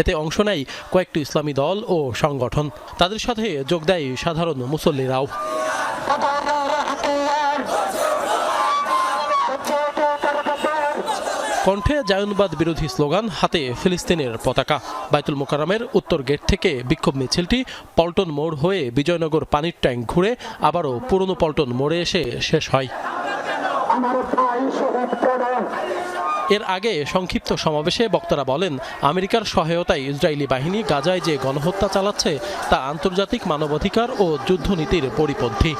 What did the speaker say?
এতে অংশ নেয় কয়েকটি ইসলামী দল ও সংগঠন। তাদের সাথে যোগ দেয় সাধারণ মুসল্লিরাও। কণ্ঠে জায়নবাদ বিরোধী স্লোগান, হাতে ফিলিস্তিনের পতাকা। বাইতুল মোকাররমের উত্তর গেট থেকে বিক্ষোভ মিছিলটি পল্টন মোড় হয়ে বিজয়নগর পানির ট্যাঙ্ক ঘুরে আবারও পুরনো পল্টন মোড়ে এসে শেষ হয়। এর আগে সংক্ষিপ্ত সমাবেশে বক্তারা বলেন, আমেরিকার সহায়তায় ইসরায়েলি বাহিনী গাজায় যে গণহত্যা চালাচ্ছে তা আন্তর্জাতিক মানবাধিকার ও যুদ্ধনীতির পরিপন্থী।